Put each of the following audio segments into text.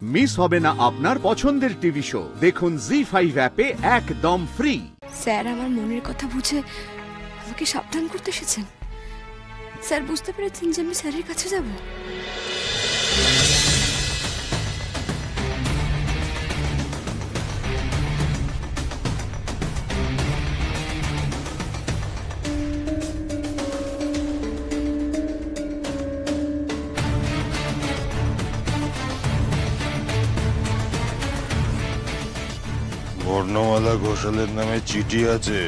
Miss হবে না আপনার পছন্দের টিভি শো। দেখুন জি5 অ্যাপে একদম ফ্রি। স্যার আমার মনের কথা বুঝে আমাকে সাবধান করতে এসেছেন। স্যার বুঝতে পেরেছেন যে আমি স্যারের কাছে যাব। বর্ণমালা ঘোষালের নামে চিঠি আছে।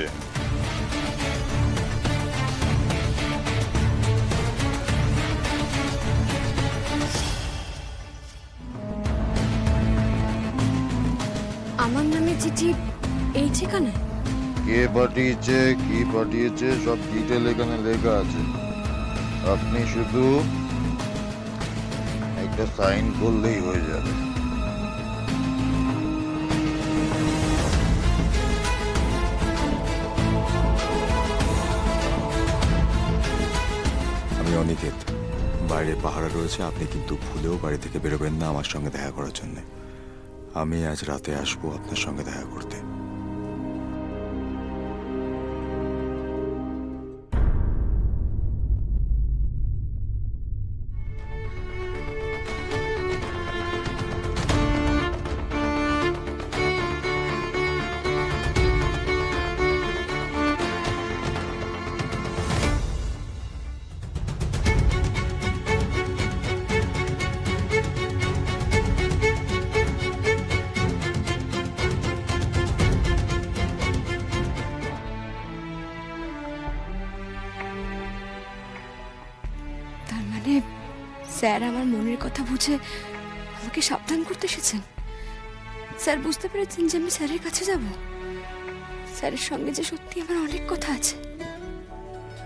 আমার নামে চিঠি এই ঠিকানায়? কে পাঠিয়েছে, কি পাঠিয়েছে সব ডিটেল এখানে লেখা আছে। আপনি শুধু একটা সাইন করলেই হয়ে যাবে। আমি অনিকেত, বাইরে পাহারা রয়েছে, আপনি কিন্তু ভুলেও বাড়ি থেকে বেরোবেন না আমার সঙ্গে দেখা করার জন্য। আমি আজ রাতে আসবো আপনার সঙ্গে দেখা করতে। স্যার আমার মনের কথা বুঝে আমাকে সাবধান করতে এসেছেন। স্যার বুঝতে পেরেছেন যে আমি স্যারের কাছে যাব। স্যারের সঙ্গে যে সত্যি আমার অনেক কথা আছে,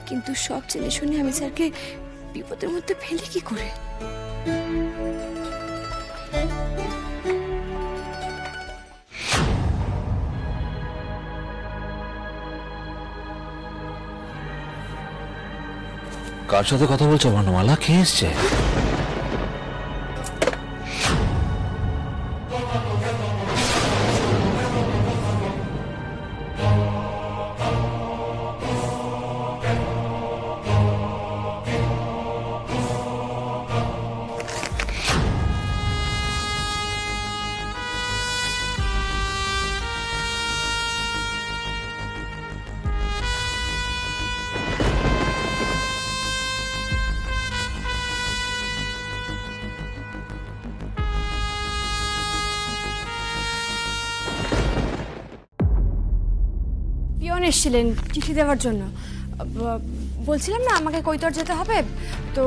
কিন্তু সব জেনে শুনে আমি স্যারকে বিপদের মধ্যে ফেলি কি করে? কার সাথে কথা বলছো বর্ণমালা? কে এসছে? পিয়ন এসেছিলেন চিঠি দেওয়ার জন্য। বলছিলাম না আমাকে কৈতর যেতে হবে, তো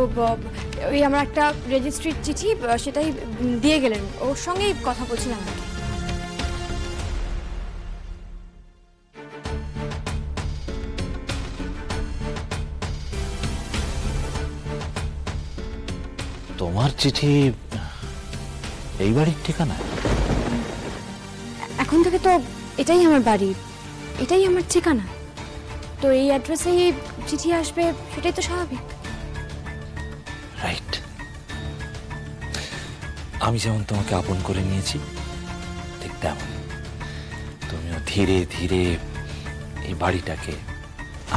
ওই আমার একটা রেজিস্ট্রির চিঠি সেটাই দিয়ে গেলেন। ওর সঙ্গেই কথা বলছিলাম আর কি। তোমার চিঠি এই বাড়ির ঠিকানা? এখন থেকে তো এটাই আমার বাড়ি, এটাই আমার ঠিকানা। তো এই অ্যাড্রেসেই চিঠি আসবে, সেটাই তো স্বাভাবিক। রাইট। আমি যেমন তোমাকে আপন করে নিয়েছি, ঠিক তেমন তুমিও ধীরে ধীরে এই বাড়িটাকে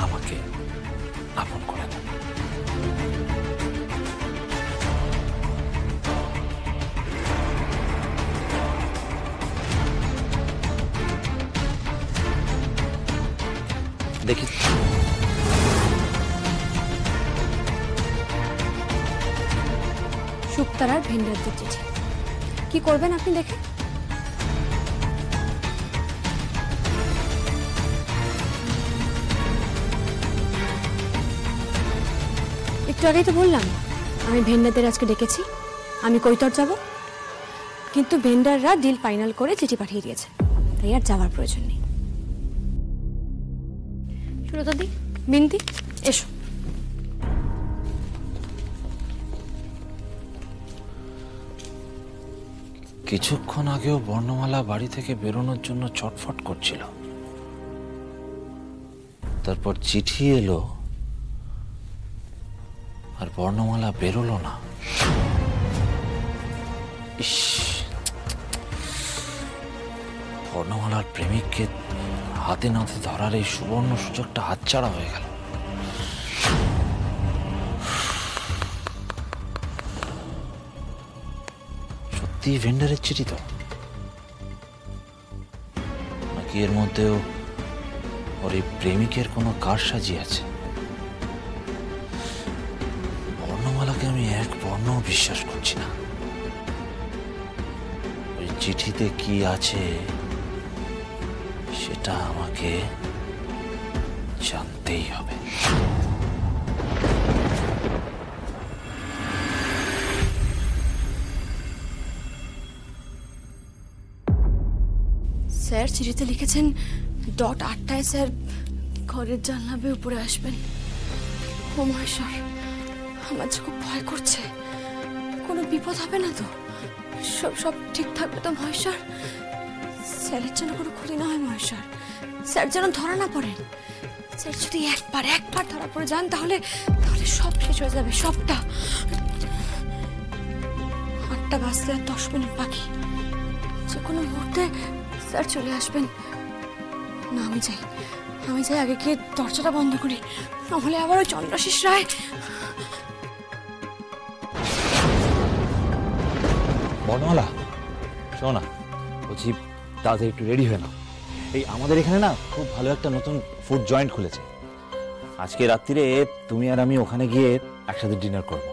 আমাকে আপন করে নাও। দেখি শুকতারার ভেন্ডারদের চিঠি। কি করবেন আপনি দেখে? একটু আগেই তো বললাম আমি ভেন্ডারদের আজকে ডেকেছি, আমি কৈতর যাব। কিন্তু ভেন্ডাররা ডিল ফাইনাল করে চিঠি পাঠিয়ে দিয়েছে, তাই আর যাওয়ার প্রয়োজন নেই। সুরতাদি, বিন্তি, এসো। কিছুক্ষণ আগেও বর্ণমালা বাড়ি থেকে বেরোনোর জন্য চটফট করছিল, তারপর চিঠি এলো আর বর্ণমালা বেরোলো না। ইস, বর্ণমালার প্রেমিককে হাতে নাতে ধরার এই সুবর্ণ সুযোগটা হাতছাড়া হয়ে গেল। সত্যি ভেন্ডারের চিঠি তো, নাকি এর মধ্যেও ওর এই প্রেমিকের কোনো কারসাজি আছে? বর্ণমালাকে আমি এক বর্ণও বিশ্বাস করছি না। ওই চিঠিতে কি আছে সেটা আমাকে জানতেই হবে। স্যার চিঠিতে লিখেছেন 8টায় স্যার ঘরের জানলা বেয়ে উপরে আসবেন। ও মহেশ্বর, আমার যে খুব ভয় করছে। কোনো বিপদ হবে না তো? সব ঠিক থাকবে তো মহেশ্বর? স্যারের যেন কোনো ক্ষতি না হয় মহেশ্বর। স্যার যেন ধরা না পড়েন। স্যার যদি একবার ধরা পড়ে যান তাহলে সব শেষ হয়ে যাবে, সবটা। 8টা বাজতে আর 10 মিনিট বাকি। যে কোনো মুহূর্তে স্যার চলে আসবেন। না, আমি যাই আগে গিয়ে দরজাটা বন্ধ করি, নাহলে আবার ওই চন্দ্রাশিস রায়। বর্ণমালা, শোনো না, বলছি তাড়াতাড়ি একটু রেডি হয়ে নাও। এই আমাদের এখানে না খুব ভালো একটা নতুন ফুড জয়েন্ট খুলেছে। আজকে রাত্রিরে তুমি আর আমি ওখানে গিয়ে একসাথে ডিনার করবো।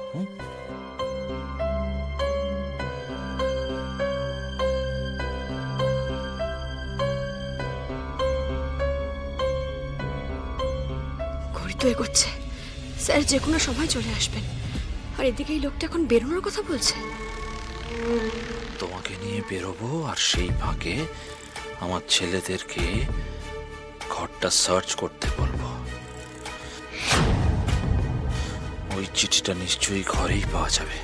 ঘড়ি তো এগোচ্ছে, স্যার যে কোনো সময় চলে আসবেন। আর এদিকে এই লোকটা এখন বেরোনোর কথা বলছে। তোমাকে নিয়ে বেরোবো, আর সেই ফাঁকে আমার ছেলেদেরকে ঘরটা সার্চ করতে বলবো। ওই চিঠিটা নিশ্চয়ই ঘরেই পাওয়া যাবে।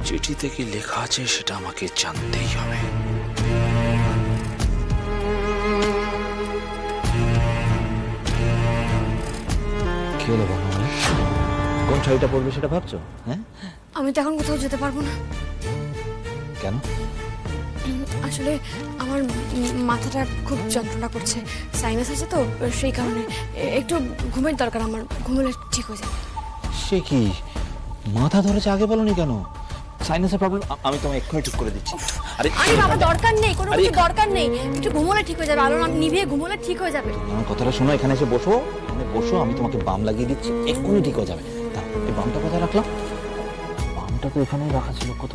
চিঠিতে কি লেখা আছে সেটা আমাকে জানতেই হবে। কি হলো বর্ণমালা, কোন শাড়িটা পরবে সেটা ভাবছো? হ্যাঁ, আমি তো এখন কোথাও যেতে পারবো না। কেন? আসলে আমার মাথাটা খুব যন্ত্রণা করছে, সাইনাস আছে তো, সেই কারণে একটু ঘুমের দরকার। আমার ঘুমলে ঠিক হয়ে যাবে। সে কি, মাথা ধরেছে আগে বলনি কেন? সাইনাসের প্রবলেম আমি তোমায় এক্ষুনি ঠিক করে দিচ্ছি। আরে বাবা, দরকার নেই, কোনো কিছু দরকার নেই। একটু ঘুমলে ঠিক হয়ে যাবে, আলো নিভিয়ে ঘুমলে ঠিক হয়ে যাবে। আমার কথাটা শোনো, এখানে এসে বসো, আমি তোমাকে বাম লাগিয়ে দিচ্ছি, এক্ষুনি ঠিক হয়ে যাবে। এই বামটা কোথায় রাখলাম? বামটা তো এখানেই রাখা ছিল। কত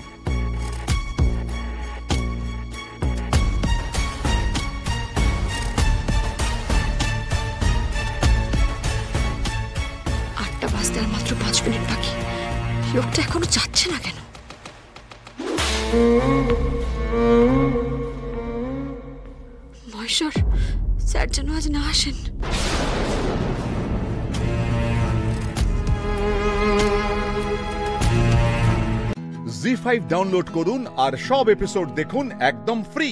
আর মাত্র 5 মিনিট বাকি। লোকটা এখনো যাচ্ছে না কেন? মহেশ্বর, স্যার যেন আজ না আসেন। জি5 ডাউনলোড করুন আর সব এপিসোড দেখুন একদম ফ্রি।